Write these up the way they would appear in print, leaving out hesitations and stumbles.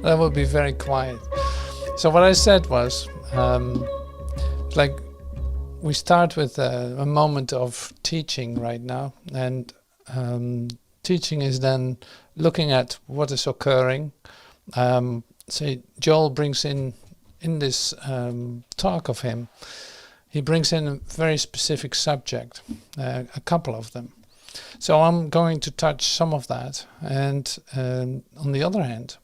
That would be very quiet. So what I said was, like, we start with a moment of teaching right now, and teaching is then looking at what is occurring. Say Joel brings in this talk of him, he brings in a very specific subject, a couple of them. So I'm going to touch some of that, and on the other hand,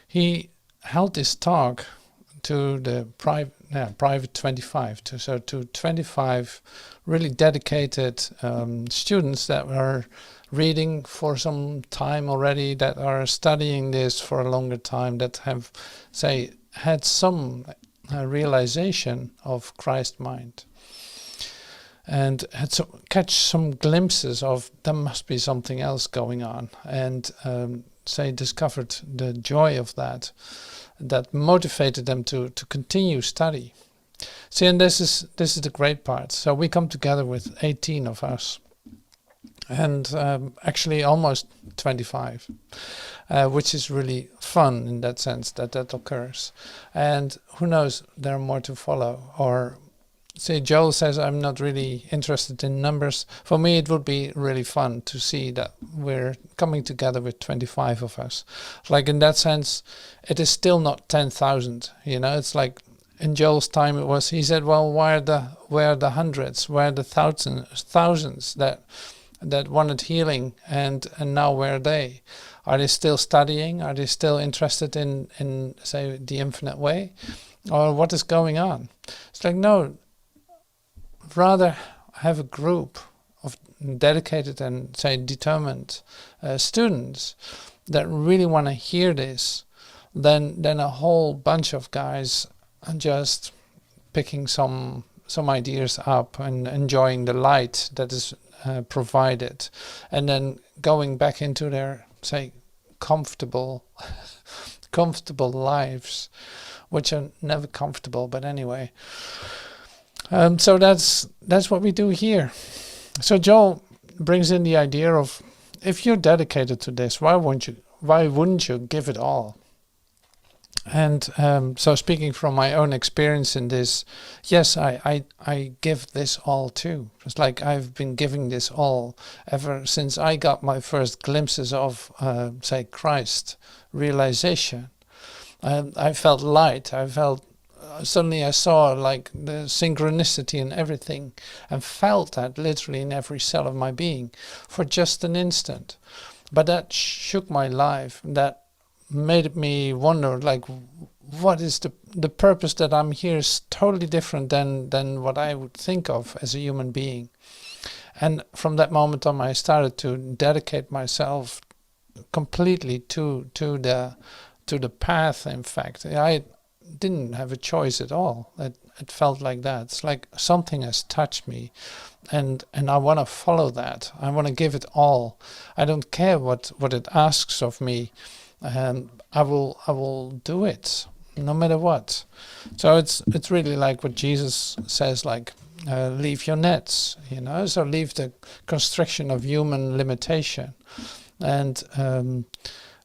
he held this talk to the private 25, to 25 really dedicated students that were reading for some time already, that are studying this for a longer time, that have, say, had some realization of Christ mind, and had catch some glimpses of there must be something else going on, and say discovered the joy of that motivated them to continue study. See, and this is the great part. So we come together with 18 of us, and actually almost 25, which is really fun in that sense that occurs. And who knows, there are more to follow. Or say Joel says, I'm not really interested in numbers. For me, it would be really fun to see that we're coming together with 25 of us. Like, in that sense, it is still not 10,000. It's like in Joel's time it was, he said, well, where are the hundreds, where are the thousands that wanted healing, and now where are they? Are they still studying? Are they still interested in say the infinite way? Or what is going on? It's like, no, rather have a group of dedicated and say determined students that really want to hear this, than a whole bunch of guys just picking some ideas up and enjoying the light that is provided, and then going back into their, say, comfortable lives, which are never comfortable, but anyway. So that's what we do here. So Joel brings in the idea of, if you're dedicated to this, why wouldn't you give it all? And so speaking from my own experience in this, yes, I give this all too. It's like I've been giving this all ever since I got my first glimpses of, say, Christ realization. I felt light. I felt, suddenly I saw like the synchronicity in everything, and felt that literally in every cell of my being for just an instant. But that shook my life. That made me wonder, like, what is the purpose that I'm here is totally different than what I would think of as a human being. And from that moment on, I started to dedicate myself completely to the path. In fact, I didn't have a choice at all. It felt like that. It's like something has touched me, and I want to follow that. I want to give it all. I don't care what it asks of me. I will do it no matter what. So it's really like what Jesus says, like, leave your nets, so leave the constriction of human limitation, and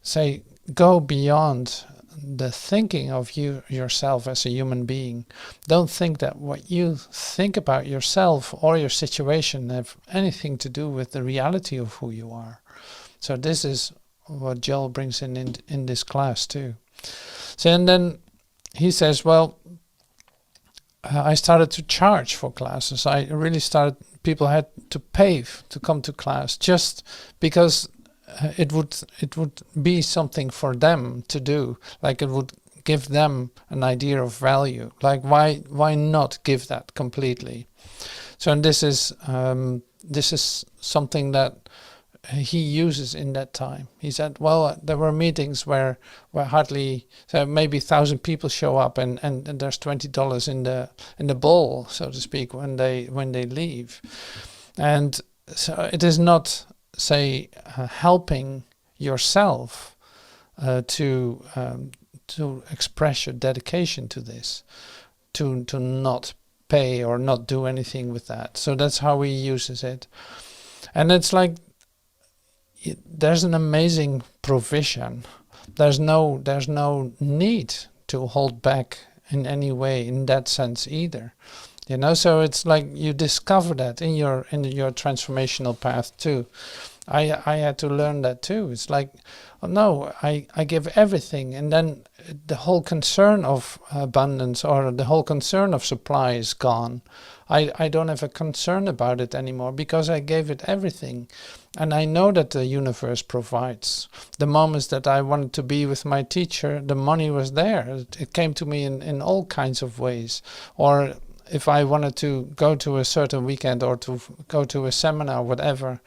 say, go beyond the thinking of yourself as a human being. Don't think that what you think about yourself or your situation have anything to do with the reality of who you are. So this is what Joel brings in this class too. So, and then he says, well, I started to charge for classes. I really started, people had to pay to come to class, just because it would be something for them to do. Like, it would give them an idea of value. Like, why not give that completely? So, and this is something that he uses in that time. He said, well, there were meetings where hardly, so maybe 1,000 people show up, and there's $20 in the bowl, so to speak, when they leave. And so it is not, say, helping yourself to express your dedication to this, to not pay or not do anything with that. So that's how he uses it. And it's like, there's an amazing provision. There's no need to hold back in any way in that sense either. So it's like you discover that in your transformational path too. I had to learn that too. It's like, oh no, I give everything, and then the whole concern of abundance or the whole concern of supply is gone. I don't have a concern about it anymore because I gave it everything. And I know that the universe provides. The moments that I wanted to be with my teacher, the money was there. It came to me in all kinds of ways. Or if I wanted to go to a certain weekend or to go to a seminar, whatever,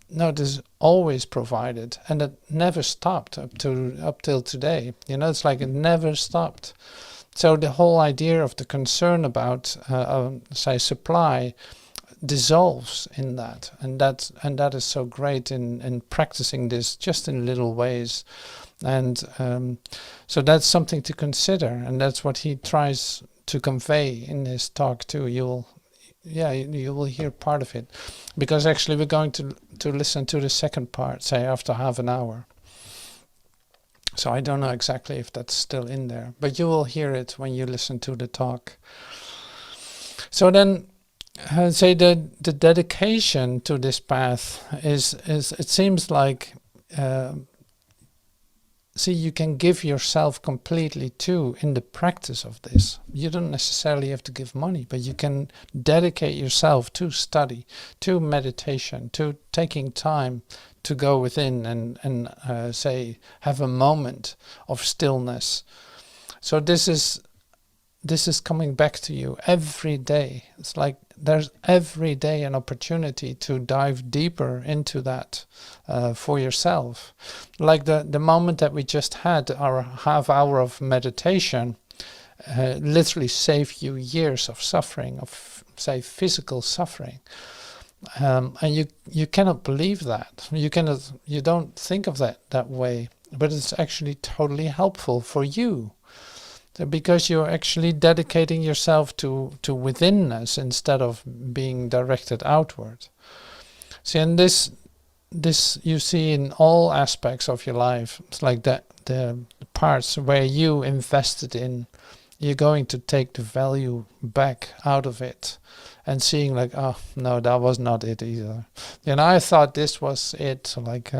no, it is always provided, and it never stopped up till today. It's like it never stopped. So the whole idea of the concern about, say, supply dissolves in that, and that is so great in practicing this just in little ways, and so that's something to consider, and that's what he tries to convey in his talk too. You will hear part of it, because actually we're going to listen to the second part, say after half an hour. So I don't know exactly if that's still in there, but you will hear it when you listen to the talk. So then, say the dedication to this path is it seems like, see, you can give yourself completely too in the practice of this. You don't necessarily have to give money, but you can dedicate yourself to study, to meditation, to taking time to go within and say, have a moment of stillness. So this is coming back to you every day. It's like there's every day an opportunity to dive deeper into that for yourself. Like the moment that we just had, our half hour of meditation, literally saved you years of suffering, of, say, physical suffering. And you cannot believe that. You don't think of that way, but it's actually totally helpful for you. Because you're actually dedicating yourself to withinness instead of being directed outward. See, and this you see in all aspects of your life. It's like that the parts where you invested in, you're going to take the value back out of it, and seeing like, oh no, that was not it either. I thought this was it. Like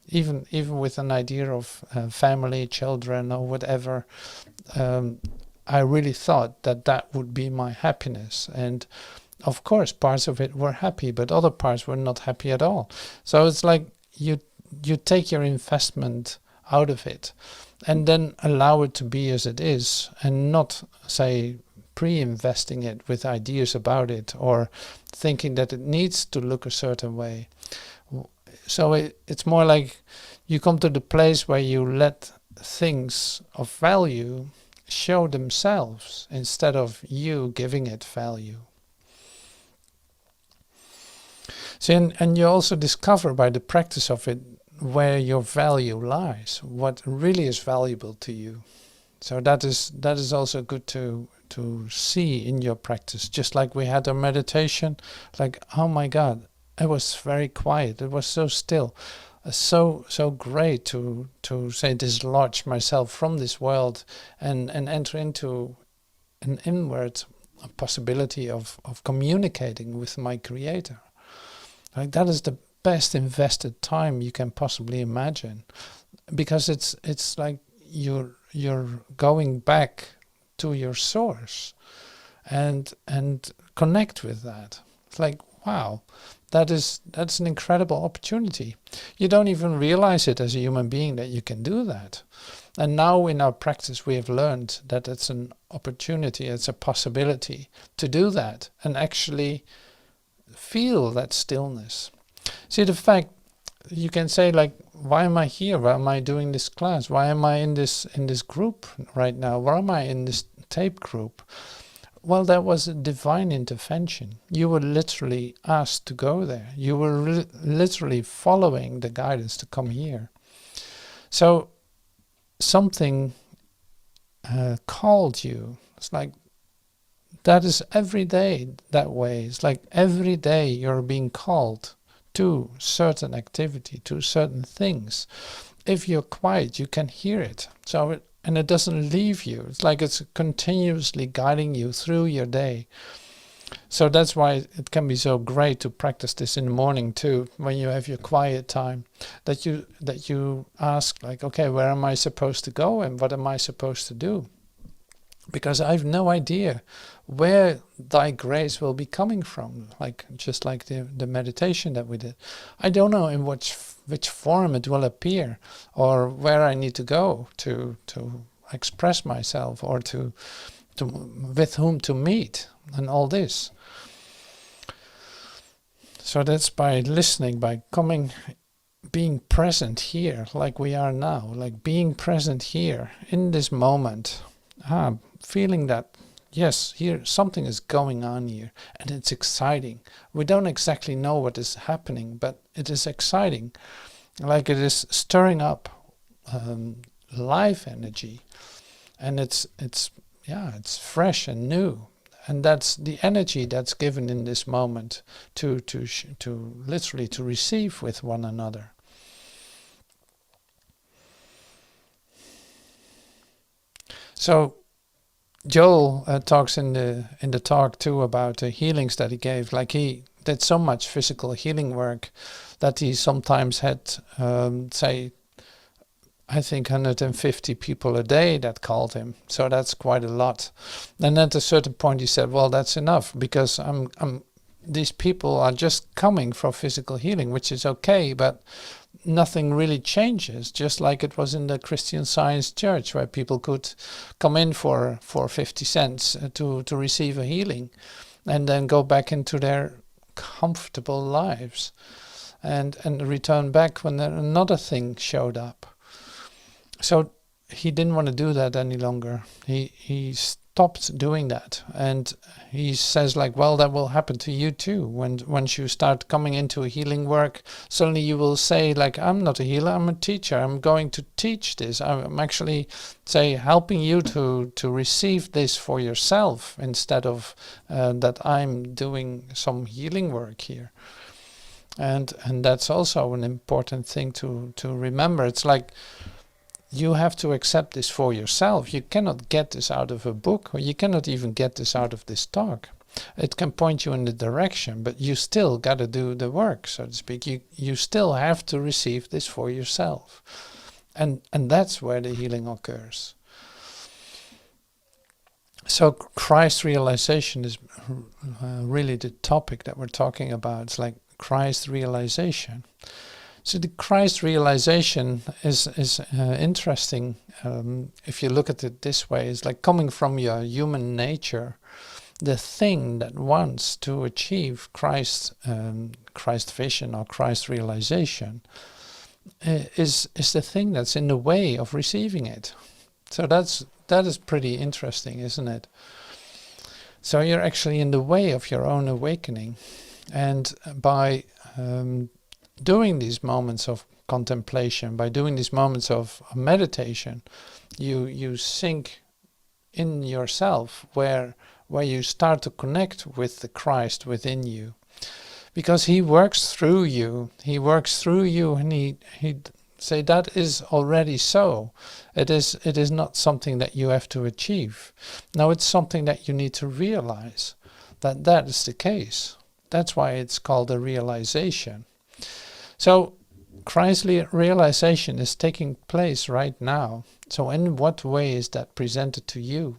even with an idea of family, children, or whatever. I really thought that would be my happiness, and of course parts of it were happy, but other parts were not happy at all. So it's like you take your investment out of it and then allow it to be as it is, and not, say, pre-investing it with ideas about it or thinking that it needs to look a certain way. So it's more like you come to the place where you let things of value show themselves instead of you giving it value. So, and you also discover by the practice of it where your value lies, what really is valuable to you. So that is also good to see in your practice. Just like we had our meditation, like, oh my God, it was very quiet. It was so still. So great to say dislodge myself from this world and enter into an inward possibility of communicating with my Creator. Like that is the best invested time you can possibly imagine, because it's like you're going back to your source and connect with that. It's like, wow. That's an incredible opportunity. You don't even realize it as a human being that you can do that. And now in our practice we have learned that it's an opportunity, it's a possibility to do that and actually feel that stillness. See, the fact, you can say like, why am I here? Why am I doing this class? Why am I in this group right now? Why am I in this tape group? Well, that was a divine intervention. You were literally asked to go there. You were literally following the guidance to come here. So something called you. It's like that is every day that way. It's like every day you're being called to certain activity, to certain things. if you're quiet, you can hear it. And it doesn't leave you. It's like it's continuously guiding you through your day. So that's why it can be so great to practice this in the morning too, when you have your quiet time, that you ask like, okay, where am I supposed to go and what am I supposed to do? Because I have no idea where thy grace will be coming from, just like the meditation that we did. I don't know in which form it will appear, or where I need to go to express myself, or to with whom to meet, and all this. So that's by listening, by being present here, like we are now, like being present here in this moment. Feeling that, yes, here something is going on here, and it's exciting. We don't exactly know what is happening, but it is exciting. Like it is stirring up life energy, and it's fresh and new. And that's the energy that's given in this moment to literally to receive with one another. So Joel talks in the talk too about the healings that he gave. Like he did so much physical healing work that he sometimes had, say, I think 150 people a day that called him. So that's quite a lot. And at a certain point he said, well, that's enough, because these people are just coming for physical healing, which is okay, but nothing really changes, just like it was in the Christian Science Church, where people could come in for 50 cents to receive a healing and then go back into their comfortable lives and return back when another thing showed up. So he didn't want to do that any longer. He stopped doing that, and he says like, well, that will happen to you too. Once you start coming into a healing work, suddenly you will say like, I'm not a healer, I'm a teacher. I'm going to teach this. I'm actually, say, helping you to receive this for yourself, instead of that I'm doing some healing work here. And that's also an important thing to remember. It's like, you have to accept this for yourself. You cannot get this out of a book, or you cannot even get this out of this talk. It can point you in the direction, but you still got to do the work, so to speak. You still have to receive this for yourself. And that's where the healing occurs. So Christ realization is really the topic that we're talking about. It's like Christ realization. So the Christ realization is interesting. If you look at it this way, it's like coming from your human nature. The thing that wants to achieve Christ vision or Christ realization is the thing that's in the way of receiving it. So that is pretty interesting, isn't it? So you're actually in the way of your own awakening, and by doing these moments of contemplation, by doing these moments of meditation, you sink in yourself where you start to connect with the Christ within you, because he works through you. He works through you, and he say that is already so. It is not something that you have to achieve. No, it's something that you need to realize that is the case. That's why it's called a realization. So Christ's realization is taking place right now. So in what way is that presented to you?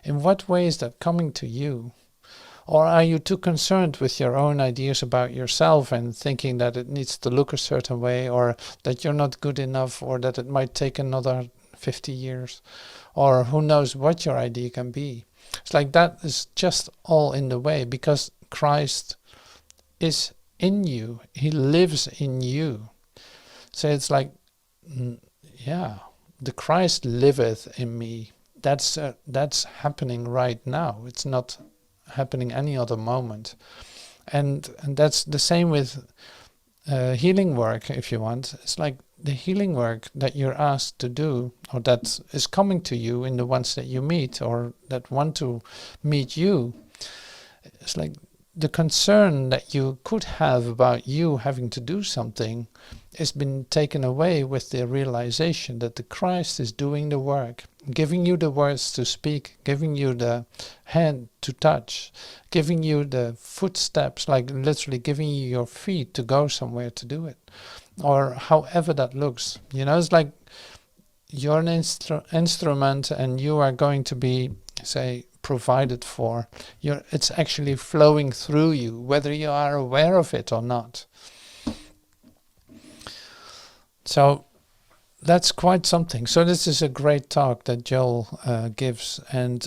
In what way is that coming to you? Or are you too concerned with your own ideas about yourself and thinking that it needs to look a certain way, or that you're not good enough, or that it might take another 50 years, or who knows what your idea can be? It's like that is just all in the way, because Christ is in you. He lives in you. So it's like, the Christ liveth in me. That's happening right now. It's not happening any other moment. And that's the same with healing work, if you want. It's like the healing work that you're asked to do, or that is coming to you in the ones that you meet, or that want to meet you. It's like the concern that you could have about you having to do something it's been taken away with the realization that the Christ is doing the work, giving you the words to speak, giving you the hand to touch, giving you the footsteps, like literally giving you your feet to go somewhere to do it, or however that looks. It's like you're an instrument and you are going to be, say, provided for. It's actually flowing through you, whether you are aware of it or not. So that's quite something. So this is a great talk that Joel gives, and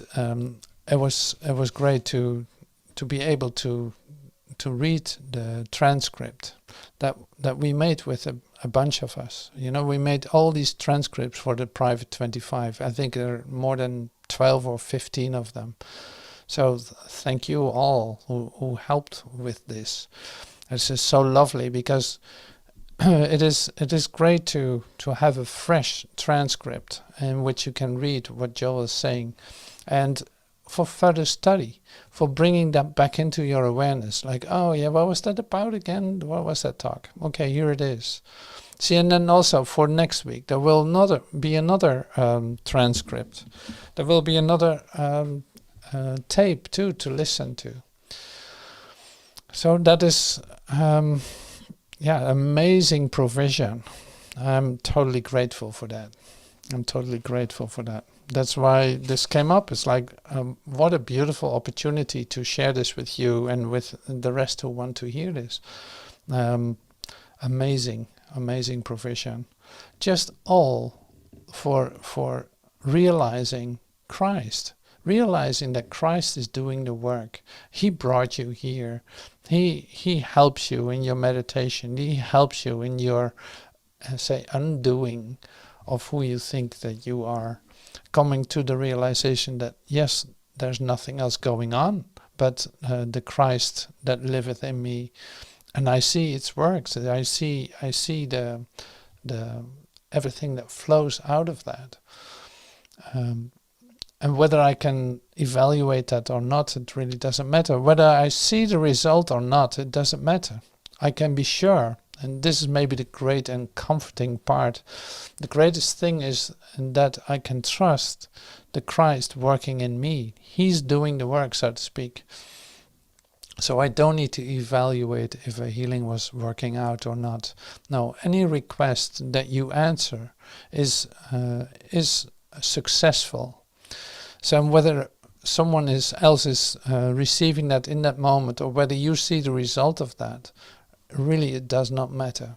it was great to be able to read the transcript that we made with a bunch of us. We made all these transcripts for the private 25. I think there are more than 12 or 15 of them. So thank you all who helped with this. It's just so lovely because it is great to have a fresh transcript in which you can read what Joel is saying, and for further study, for bringing that back into your awareness. Like, oh yeah, what was that about again? What was that talk? Okay, here it is. See, and then also for next week there will be another transcript. There will be another tape too to listen to. So that is amazing provision. I'm totally grateful for that. That's why this came up. It's like, what a beautiful opportunity to share this with you and with the rest who want to hear this. Amazing provision. Just all for realizing Christ. Realizing that Christ is doing the work. He brought you here. He helps you in your meditation. He helps you in your, undoing of who you think that you are. Coming to the realization that, yes, there's nothing else going on, but the Christ that liveth in me. And I see its works. I see the everything that flows out of that. And whether I can evaluate that or not, it really doesn't matter. Whether I see the result or not, it doesn't matter. I can be sure, and this is maybe the great and comforting part. The greatest thing is that I can trust the Christ working in me. He's doing the work, so to speak. So I don't need to evaluate if a healing was working out or not. No, any request that you answer is successful. So whether someone else is receiving that in that moment, or whether you see the result of that, really it does not matter.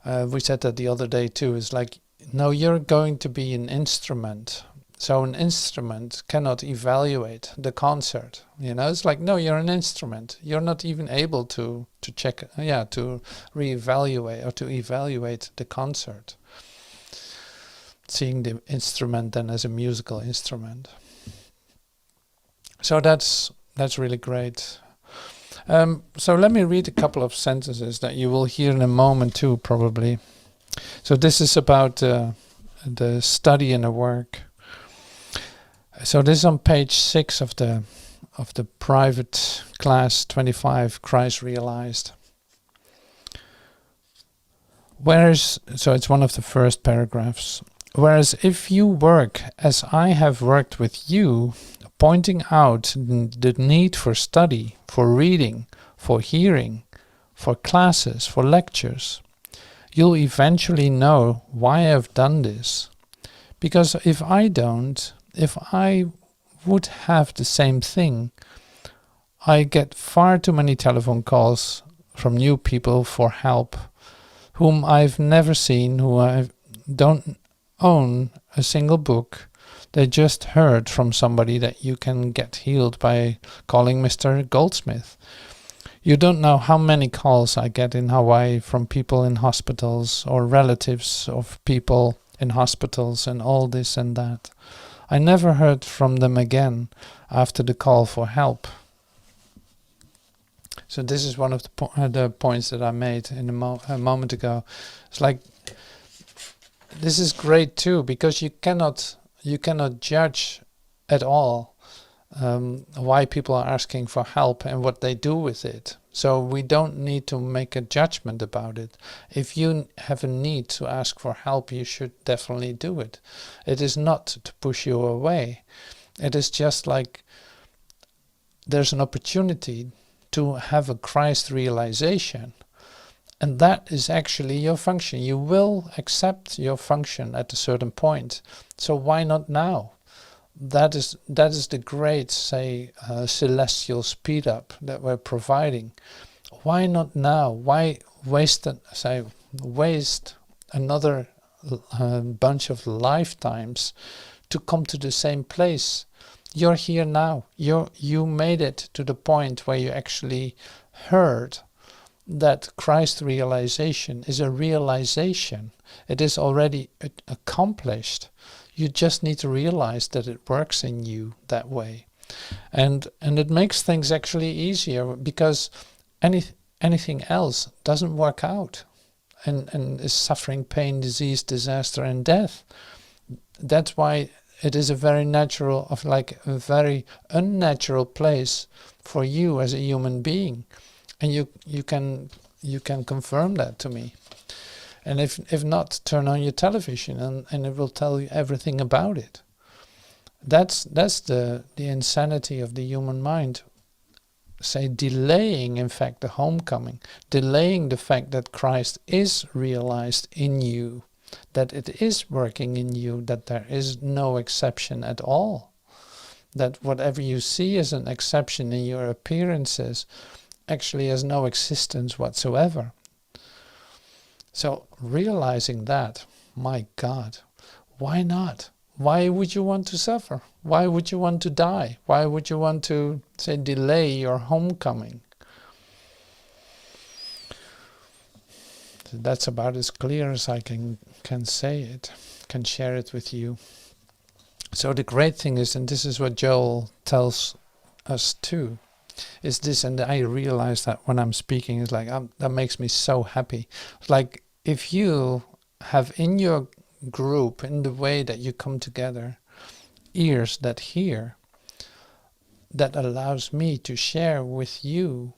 We said that the other day too. It's like, no, you're going to be an instrument. So an instrument cannot evaluate the concert. It's like, no, you're an instrument. You're not even able to check, to reevaluate or to evaluate the concert. Seeing the instrument then as a musical instrument. So that's really great. So let me read a couple of sentences that you will hear in a moment too, probably. So this is about the study and the work. So this is on page 6 of the private class 25, Christ Realized. So it's one of the first paragraphs. Whereas if you work as I have worked with you, pointing out the need for study, for reading, for hearing, for classes, for lectures, you'll eventually know why I've done this. Because if I would have the same thing, I get far too many telephone calls from new people for help, whom I've never seen, who I don't own a single book. They just heard from somebody that you can get healed by calling Mr. Goldsmith. You don't know how many calls I get in Hawaii from people in hospitals or relatives of people in hospitals and all this and that. I never heard from them again after the call for help. So this is one of the points that I made in a moment ago. It's like, this is great too, because you cannot judge at all why people are asking for help and what they do with it. So we don't need to make a judgment about it. If you have a need to ask for help, you should definitely do it. It is not to push you away. It is just like there's an opportunity to have a Christ realization. And that is actually your function. You will accept your function at a certain point. So why not now? That is the great, say, celestial speed up that we're providing. Why not now? Why waste another bunch of lifetimes to come to the same place? You're here now. You made it to the point where you actually heard that Christ realization is a realization. It is already accomplished. You just need to realize that it works in you that way. And it makes things actually easier, because anything else doesn't work out and is suffering, pain, disease, disaster, and death. That's why it is a very very unnatural place for you as a human being. And you can confirm that to me. And if not, turn on your television and it will tell you everything about it. That's the insanity of the human mind. Say, delaying, in fact, the homecoming. Delaying the fact that Christ is realized in you. That it is working in you. That there is no exception at all. That whatever you see as an exception in your appearances actually has no existence whatsoever. So realizing that, my God, why not? Why would you want to suffer? Why would you want to die? Why would you want to, say, delay your homecoming? So that's about as clear as I can say it, can share it with you. So the great thing is, and this is what Joel tells us too, is this, and I realize that when I'm speaking, it's like, that makes me so happy. Like, if you have in your group, in the way that you come together, ears that hear, that allows me to share with you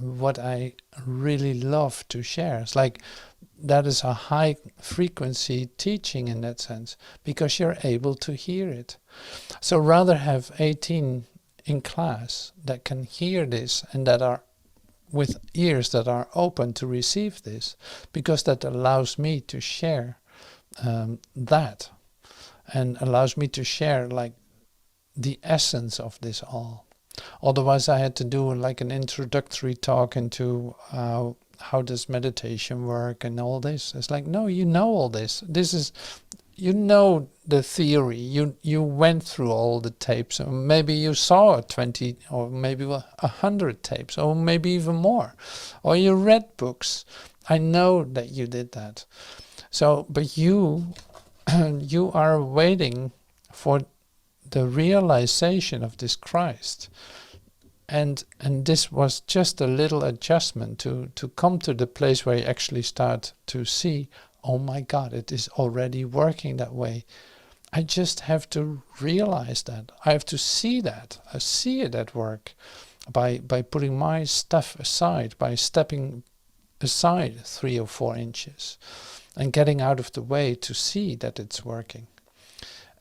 what I really love to share. It's like, that is a high frequency teaching in that sense, because you're able to hear it. So rather have 18 in class that can hear this and that are with ears that are open to receive this, because that allows me to share that, and allows me to share like the essence of this all. Otherwise I had to do like an introductory talk into how does meditation work and all this. It's like, no, you know all this. This is, you know the theory. You went through all the tapes. Or maybe you saw 20 or maybe 100 tapes, or maybe even more. Or you read books. I know that you did that. So, but you are waiting for the realization of this Christ. And this was just a little adjustment to come to the place where you actually start to see, oh my God, it is already working that way. I just have to realize that. I have to see that. I see it at work by putting my stuff aside, by stepping aside 3 or 4 inches and getting out of the way to see that it's working.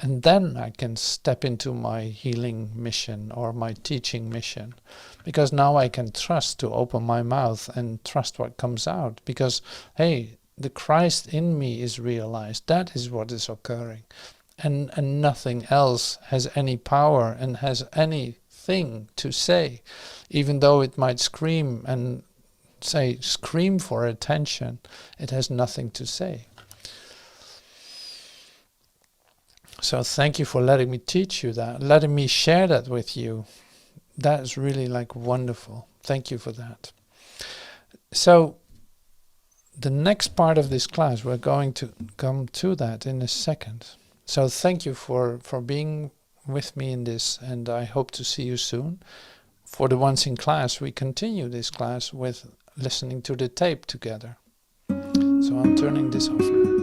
And then I can step into my healing mission or my teaching mission, because now I can trust to open my mouth and trust what comes out, because, hey, the Christ in me is realized. That is what is occurring. And nothing else has any power and has anything to say, even though it might scream and scream for attention. It has nothing to say. So thank you for letting me teach you that, letting me share that with you. That is really like wonderful. Thank you for that. So the next part of this class, we're going to come to that in a second. So thank you for being with me in this, and I hope to see you soon. For the ones in class, we continue this class with listening to the tape together. So I'm turning this off now.